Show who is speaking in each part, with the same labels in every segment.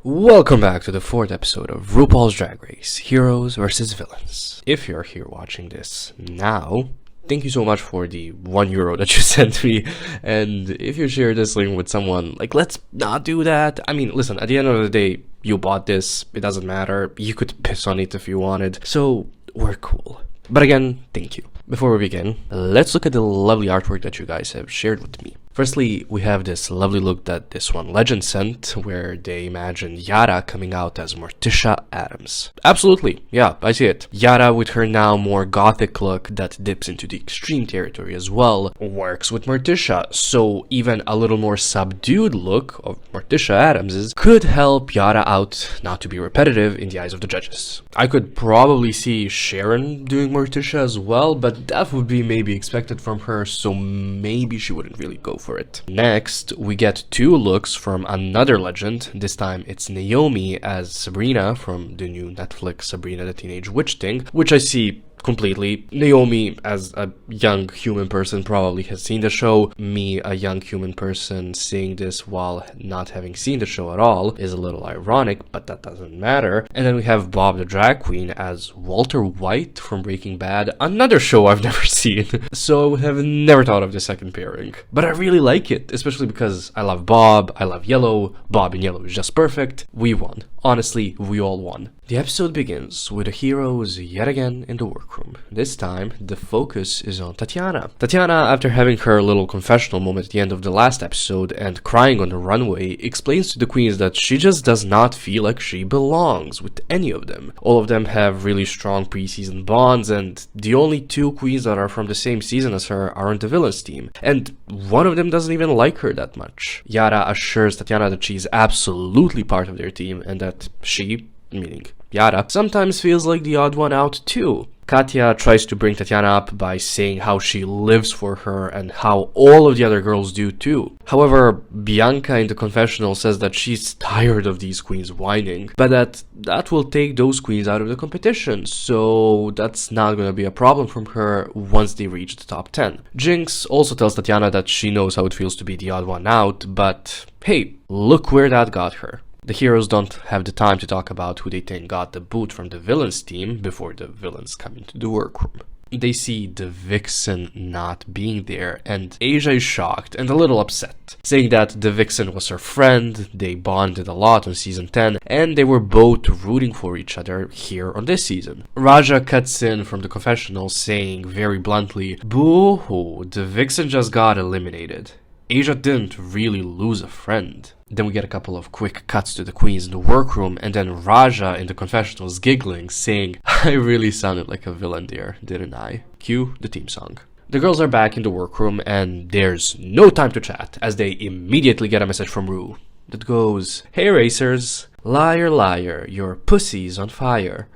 Speaker 1: Welcome back to the 4th episode of RuPaul's Drag Race, Heroes vs. Villains. If you're here watching this now, thank you so much for the €1 that you sent me, and if you share this link with someone, let's not do that. I mean, listen, at the end of the day, you bought this, it doesn't matter, you could piss on it if you wanted, so we're cool. But again, thank you. Before we begin, let's look at the lovely artwork that you guys have shared with me. Firstly, we have this lovely look that this one legend sent, where they imagine Yara coming out as Morticia Addams. Absolutely, yeah, I see it. Yara with her now more gothic look that dips into the extreme territory as well, works with Morticia, so even a little more subdued look of Morticia Addams's could help Yara out, not to be repetitive in the eyes of the judges. I could probably see Sharon doing Morticia as well, but that would be maybe expected from her, so maybe she wouldn't really go for it. Next, we get two looks from another legend. This time it's Naomi as Sabrina from the new Netflix Sabrina the Teenage Witch thing, which I see completely. Naomi, as a young human person, probably has seen the show. Me, a young human person, seeing this while not having seen the show at all is a little ironic, but that doesn't matter. And then we have Bob the Drag Queen as Walter White from Breaking Bad, another show I've never seen, so I would have never thought of the second pairing. But I really like it, especially because I love Bob, I love yellow, Bob in yellow is just perfect. We won. Honestly, we all won. The episode begins with the heroes yet again in the workroom. This time, the focus is on Tatianna. Tatianna, after having her little confessional moment at the end of the last episode and crying on the runway, explains to the queens that she just does not feel like she belongs with any of them. All of them have really strong preseason bonds, and the only two queens that are from the same season as her are on the villains team, and one of them doesn't even like her that much. Yara assures Tatianna that she's absolutely part of their team and that she, meaning Yara, sometimes feels like the odd one out too. Katya tries to bring Tatianna up by saying how she lives for her and how all of the other girls do too. However, Bianca in the confessional says that she's tired of these queens whining, but that will take those queens out of the competition, so that's not gonna be a problem from her once they reach the top 10. Jinkx also tells Tatianna that she knows how it feels to be the odd one out, but hey, look where that got her. The heroes don't have the time to talk about who they think got the boot from the villains team before the villains come into the workroom. They see the Vixen not being there, and Asia is shocked and a little upset, saying that the Vixen was her friend, they bonded a lot on season 10, and they were both rooting for each other here on this season. Raja cuts in from the confessional saying very bluntly, "Boo-hoo, the Vixen just got eliminated. Asia didn't really lose a friend." Then we get a couple of quick cuts to the queens in the workroom, and then Raja in the confessionals giggling, saying, "I really sounded like a villain there, didn't I?" Cue the theme song. The girls are back in the workroom, and there's no time to chat, as they immediately get a message from Ru that goes, "Hey racers, liar liar, your pussy's on fire."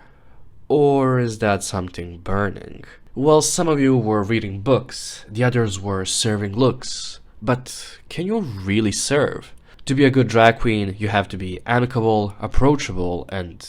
Speaker 1: Or is that something burning? Well, some of you were reading books, the others were serving looks. But can you really serve? To be a good drag queen, you have to be amicable, approachable, and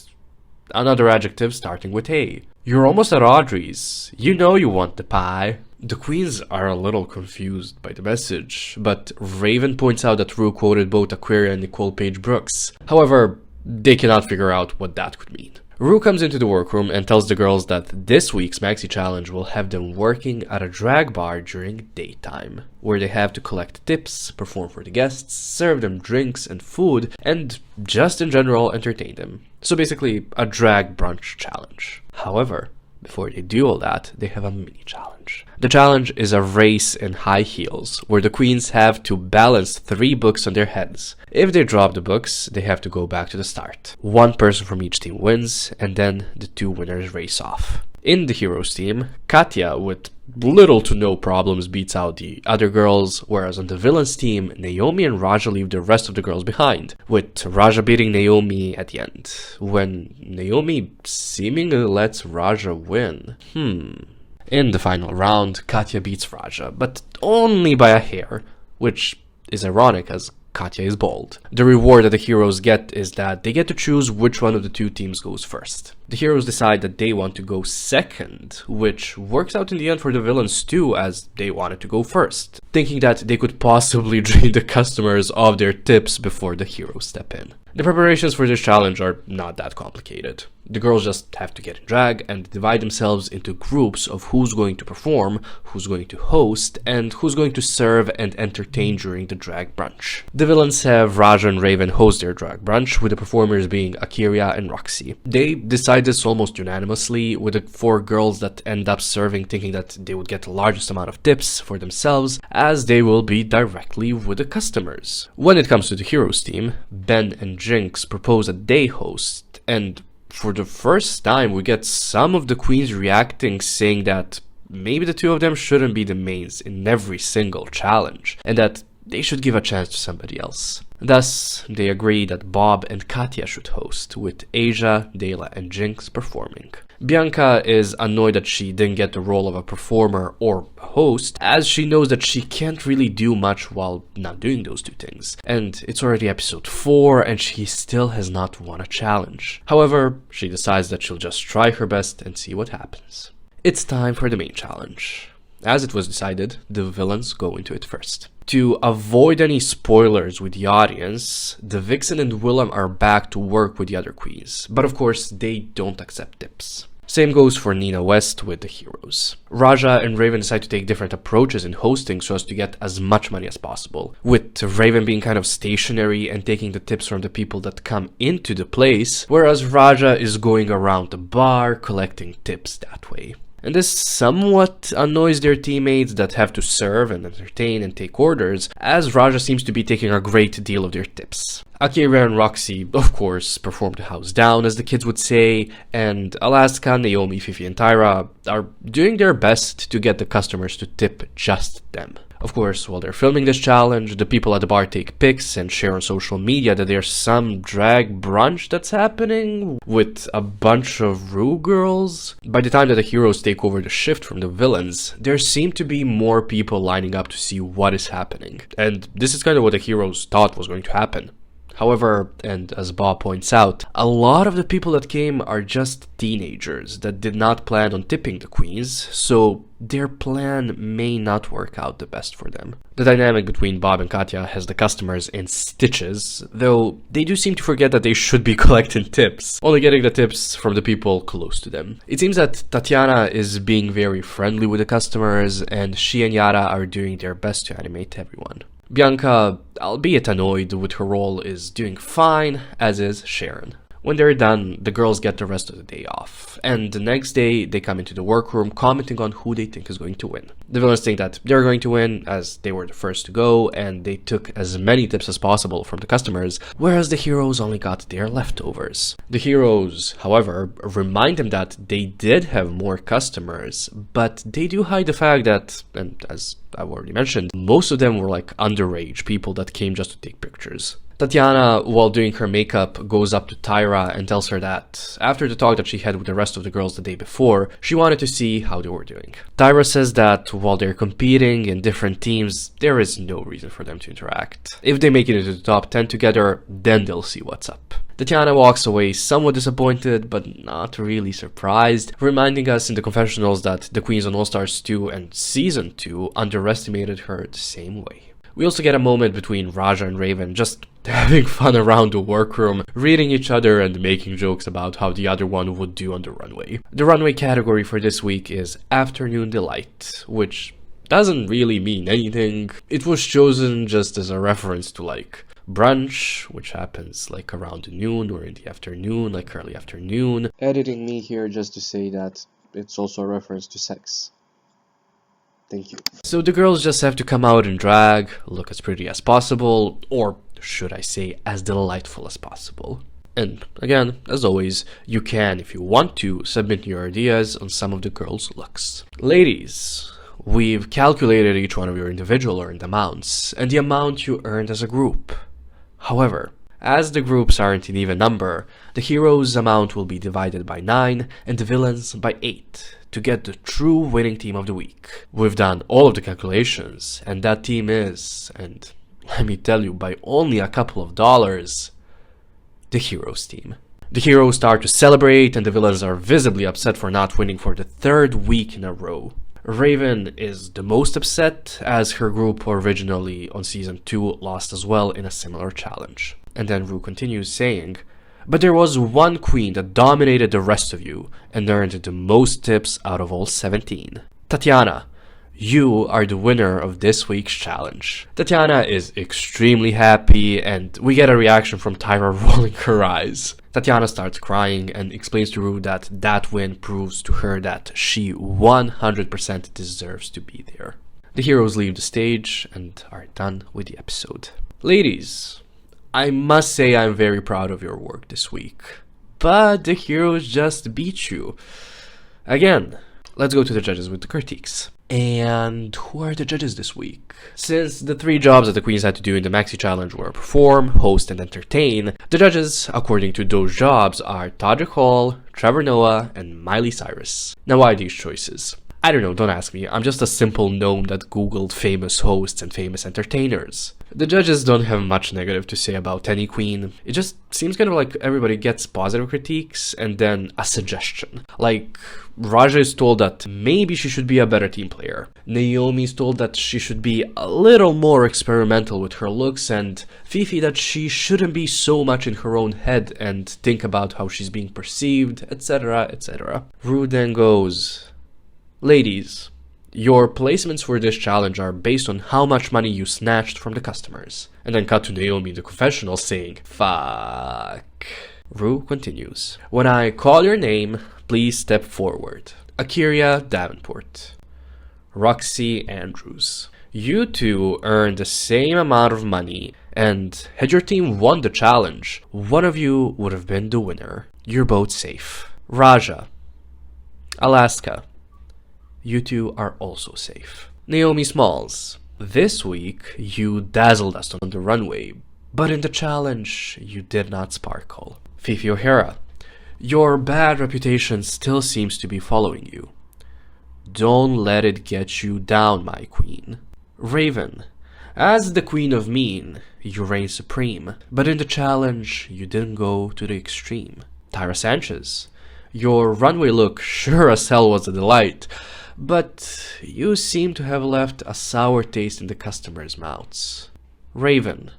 Speaker 1: another adjective starting with A. You're almost at Audrey's. You know you want the pie. The queens are a little confused by the message, but Raven points out that Ru quoted both Aquaria and Nicole Page Brooks. However, they cannot figure out what that could mean. Ru comes into the workroom and tells the girls that this week's Maxi challenge will have them working at a drag bar during daytime, where they have to collect tips, perform for the guests, serve them drinks and food, and just in general entertain them. So basically, a drag brunch challenge. However, before they do all that, they have a mini challenge. The challenge is a race in high heels, where the queens have to balance 3 books on their heads. If they drop the books, they have to go back to the start. One person from each team wins, and then the 2 winners race off. In the heroes team, Katya, with little to no problems, beats out the other girls, whereas on the villains team, Naomi and Raja leave the rest of the girls behind, with Raja beating Naomi at the end, when Naomi seemingly lets Raja win. In the final round, Katya beats Raja, but only by a hair, which is ironic as Katya is bald. The reward that the heroes get is that they get to choose which one of the 2 teams goes first. The heroes decide that they want to go second, which works out in the end for the villains too, as they wanted to go first, thinking that they could possibly drain the customers of their tips before the heroes step in. The preparations for this challenge are not that complicated. The girls just have to get in drag and divide themselves into groups of who's going to perform, who's going to host, and who's going to serve and entertain during the drag brunch. The villains have Raja and Raven host their drag brunch, with the performers being Akira and Roxxxy. They decide this almost unanimously, with the 4 girls that end up serving thinking that they would get the largest amount of tips for themselves, as they will be directly with the customers. When it comes to the heroes team, Ben and Jinkx propose that they host, and for the first time we get some of the queens reacting, saying that maybe the 2 of them shouldn't be the mains in every single challenge, and that they should give a chance to somebody else. Thus, they agree that Bob and Katya should host, with Asia, Dela, and Jinkx performing. Bianca is annoyed that she didn't get the role of a performer or host, as she knows that she can't really do much while not doing those 2 things. And it's already episode 4 and she still has not won a challenge. However, she decides that she'll just try her best and see what happens. It's time for the main challenge. As it was decided, the villains go into it first. To avoid any spoilers with the audience, the Vixen and Willam are back to work with the other queens, but of course they don't accept tips. Same goes for Nina West with the heroes. Raja and Raven decide to take different approaches in hosting so as to get as much money as possible, with Raven being kind of stationary and taking the tips from the people that come into the place, whereas Raja is going around the bar collecting tips that way. And this somewhat annoys their teammates that have to serve and entertain and take orders, as Raja seems to be taking a great deal of their tips. Akira and Roxxxy, of course, perform the house down, as the kids would say, and Alaska, Naomi, Fifi, and Tyra are doing their best to get the customers to tip just them. Of course, while they're filming this challenge, the people at the bar take pics and share on social media that there's some drag brunch that's happening with a bunch of Ru girls. By the time that the heroes take over the shift from the villains, there seem to be more people lining up to see what is happening. And this is kind of what the heroes thought was going to happen. However, and as Bob points out, a lot of the people that came are just teenagers that did not plan on tipping the queens, so their plan may not work out the best for them. The dynamic between Bob and Katya has the customers in stitches, though they do seem to forget that they should be collecting tips, only getting the tips from the people close to them. It seems that Tatianna is being very friendly with the customers, and she and Yara are doing their best to animate everyone. Bianca, albeit annoyed with her role, is doing fine, as is Sharon. When they're done, the girls get the rest of the day off, and the next day they come into the workroom commenting on who they think is going to win. The villains think that they're going to win as they were the first to go and they took as many tips as possible from the customers, whereas the heroes only got their leftovers. The heroes, however, remind them that they did have more customers, but they do hide the fact that, and as I've already mentioned, most of them were like underage people that came just to take pictures. Tatianna, while doing her makeup, goes up to Tyra and tells her that after the talk that she had with the rest of the girls the day before, she wanted to see how they were doing. Tyra says that while they're competing in different teams, there is no reason for them to interact. If they make it into the top 10 together, then they'll see what's up. Tatianna walks away somewhat disappointed, but not really surprised, reminding us in the confessionals that the Queens on All Stars 2 and Season 2 underestimated her the same way. We also get a moment between Raja and Raven just having fun around the workroom, reading each other and making jokes about how the other one would do on the runway. The runway category for this week is Afternoon Delight, which doesn't really mean anything. It was chosen just as a reference to like brunch, which happens like around noon or in the afternoon, like early afternoon. Editing me here just to say that it's also a reference to sex. Thank you. So the girls just have to come out in drag, look as pretty as possible, or should I say as delightful as possible. And again, as always, you can, if you want to, submit your ideas on some of the girls' looks. Ladies, we've calculated each one of your individual earned amounts, and the amount you earned as a group. However, as the groups aren't in even number, the heroes' amount will be divided by 9 and the villains by 8 to get the true winning team of the week. We've done all of the calculations, and that team is, and let me tell you, by only a couple of dollars, the heroes team. The heroes start to celebrate, and the villains are visibly upset for not winning for the 3rd week in a row. Raven is the most upset, as her group originally on season 2 lost as well in a similar challenge. And then Ru continues saying, "But there was one queen that dominated the rest of you and earned the most tips out of all 17. Tatianna, you are the winner of this week's challenge." Tatianna is extremely happy, and we get a reaction from Tyra rolling her eyes. Tatianna starts crying and explains to Ru that that win proves to her that she 100% deserves to be there. The heroes leave the stage and are done with the episode. Ladies, I must say I'm very proud of your work this week, but the heroes just beat you. Again, let's go to the judges with the critiques. And who are the judges this week? Since the 3 jobs that the queens had to do in the Maxi challenge were perform, host, and entertain, the judges, according to those jobs, are Todrick Hall, Trevor Noah, and Miley Cyrus. Now, why these choices? I don't know, don't ask me. I'm just a simple gnome that googled famous hosts and famous entertainers. The judges don't have much negative to say about any queen. It just seems kind of like everybody gets positive critiques and then a suggestion. Like, Raja is told that maybe she should be a better team player. Naomi is told that she should be a little more experimental with her looks, and Fifi that she shouldn't be so much in her own head and think about how she's being perceived, etc, etc. Ru then goes, "Ladies, your placements for this challenge are based on how much money you snatched from the customers." And then cut to Naomi in the confessional saying, "Fuck." Ru continues, "When I call your name, please step forward. Akira Davenport, Roxxxy Andrews. You two earned the same amount of money, and had your team won the challenge, one of you would have been the winner. You're both safe. Raja, Alaska, you two are also safe. Naomi Smalls, this week you dazzled us on the runway, but in the challenge you did not sparkle. Fifi O'Hara, your bad reputation still seems to be following you. Don't let it get you down, my queen. Raven, as the queen of mean, you reign supreme, but in the challenge you didn't go to the extreme. Tyra Sanchez, your runway look sure as hell was a delight, but you seem to have left a sour taste in the customers' mouths. Raven,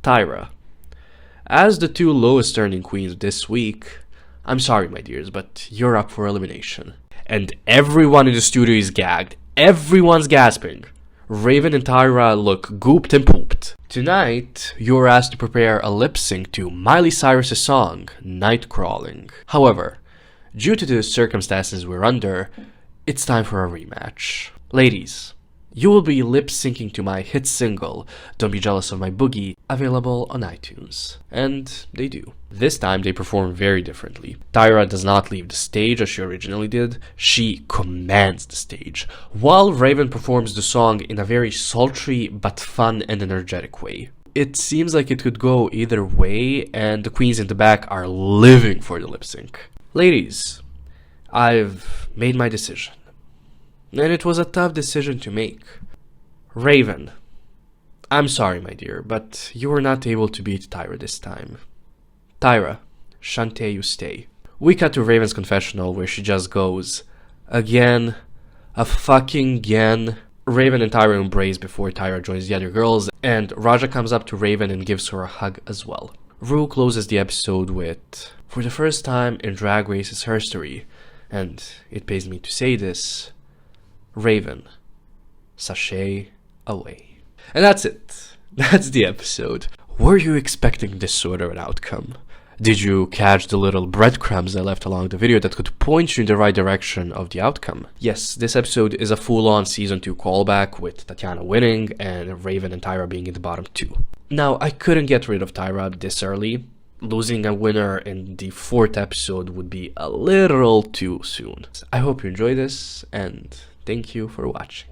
Speaker 1: Tyra, as the 2 lowest earning queens this week, I'm sorry my dears, but you're up for elimination." And everyone in the studio is gagged. Everyone's gasping. Raven and Tyra look gooped and pooped. Tonight, you're asked to prepare a lip sync to Miley Cyrus' song, Night Crawling. However, due to the circumstances we're under, it's time for a rematch. Ladies, you will be lip syncing to my hit single, Don't Be Jealous of My Boogie, available on iTunes. And they do. This time they perform very differently. Tyra does not leave the stage as she originally did, she commands the stage, while Raven performs the song in a very sultry but fun and energetic way. It seems like it could go either way, and the queens in the back are living for the lip sync. Ladies, I've made my decision. And it was a tough decision to make. Raven, I'm sorry my dear, but you were not able to beat Tyra this time. Tyra, Shantae you stay. We cut to Raven's confessional where she just goes, "Again, a fucking again." Raven and Tyra embrace before Tyra joins the other girls, and Raja comes up to Raven and gives her a hug as well. Ru closes the episode with, "For the first time in Drag Race's history, and it pains me to say this, Raven, sashay away." And that's it. That's the episode. Were you expecting this sort of an outcome? Did you catch the little breadcrumbs I left along the video that could point you in the right direction of the outcome? Yes, this episode is a full-on season 2 callback with Tatianna winning and Raven and Tyra being in the bottom 2. Now, I couldn't get rid of Tyra this early. Losing a winner in the 4th episode would be a little too soon. I hope you enjoy this, and thank you for watching.